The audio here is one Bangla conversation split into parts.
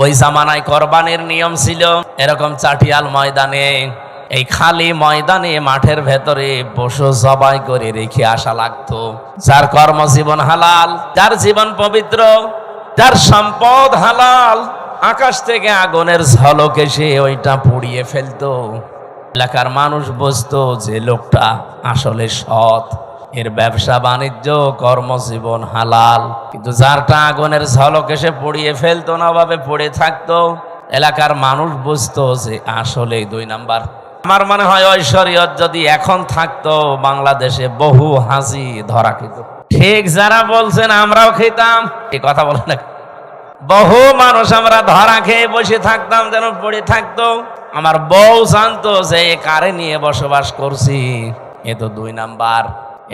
ওই জামানায় কোরবানির নিয়ম ছিল এরকম চাটিয়াল ময়দানে, এই খালি ময়দানে মাঠের ভেতরে পশু জবাই করে রেখে আসা লাগতো। যার কর্মজীবন হালাল, যার জীবন পবিত্র, যার সম্পদ হালাল, আকাশ থেকে আগুনের ঝলক এসে ওইটা পুড়িয়ে ফেলতো। এলাকার মানুষ বুঝতো যে লোকটা আসলে সৎ, এর ব্যবসা বাণিজ্য কর্মজীবন হালাল। কিন্তু যারটা আগুনের ঝলক এসে পুড়িয়ে ফেলতো না, ভাবে পড়ে থাকতো, এলাকার মানুষ বুঝতো যে আসলে 2 নাম্বার। আমার মনে হয় ওই শরীয়ত যদি এখন থাকতো, বাংলাদেশে বহু হাজি ধরা খেত। ঠিক যারা বলছেন আমরাও খেতাম, এই কথা বলে না, বহু মানুষ আমরা ধরা খেয়ে বসে থাকতাম, যেন পড়ে থাকতো। আমার বউ জানতো যে কারে নিয়ে বসবাস করছি, এ তো 2 নাম্বার।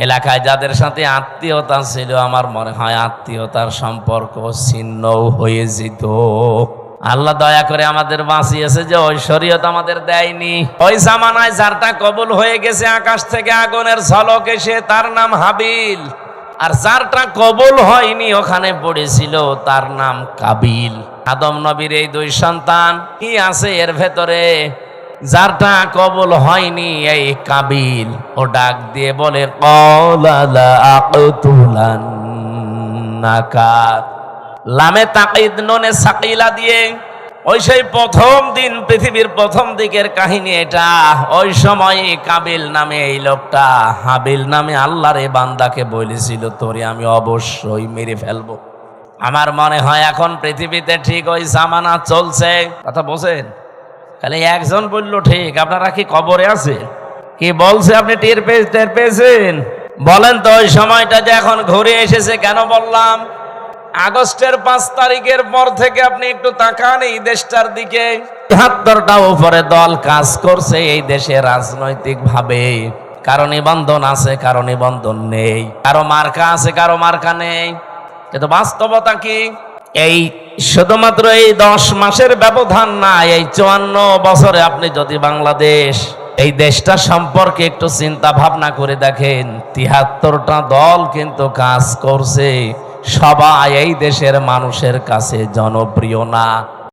এলাকায় যাদের সাথে আত্মীয়তা ছিল, আমার মনে হয় আত্মীয়তার সম্পর্ক ছিন্ন হয়ে যেত। আল্লাহ দয়া করে আমাদের বাঁচিয়েছে যে ওই শরীয়ত আমাদের দেয়নি। ওই জামানায় যারটা কবুল হয়ে গেছে আকাশ থেকে আগুনের ঝলক এসে, তার নাম হাবিল। আর যারটা কবুল হয়নি ওখানে পড়েছিল, তার নাম কাবিল। আদম নবীর এই 2 সন্তান কি আছে এর ভেতরে? যারটা কবুল হয়নি এই কাবিল, ও ডাক দিয়ে বলে ক্বালা লা আকতুলান্নাকা, লামে তাকিদ নুনে সাকিলা দিয়ে। ওই সেই প্রথম দিন, পৃথিবীর প্রথম দিকের কাহিনী এটা। ওই সময় কাবিল নামে এই লোকটা হাবিল নামে আল্লাহর এই বান্দাকে বলেছিল, তোরে আমি অবশ্যই মেরে ফেলবো। আমার মনে হয় এখন পৃথিবীতে ঠিক ওই জামানা চলছে। কথা বোঝেন? খালি একজন বললো ঠিক, আপনারা কি কবরে আছে? কি বলছে আপনি টের পেয়েছেন? বলেন তো ওই সময়টা যে এখন ঘুরে এসেছে কেন বললাম? আগস্টের 5 তারিখের পর থেকে আপনি একটু তাকান এই দেশটার দিকে। ৭৭টা উপরে দল কাজ করছে এই দেশে রাজনৈতিক ভাবে। কারো নিবন্ধন আছে, কারো নিবন্ধন নেই, কারো মার্কা আছে, কারো মার্কা নেই। কিন্তু বাস্তবতা কি? এই শুধুমাত্র এই 10 মাসের ব্যবধান না, এই 54 বছরে আপনি যদি বাংলাদেশ এই দেশটা সম্পর্কে একটু চিন্তা ভাবনা করে দেখেন, ৭৩টা দল কিন্তু কাজ করছে। সবাই এই দেশের মানুষের কাছে জনপ্রিয় না।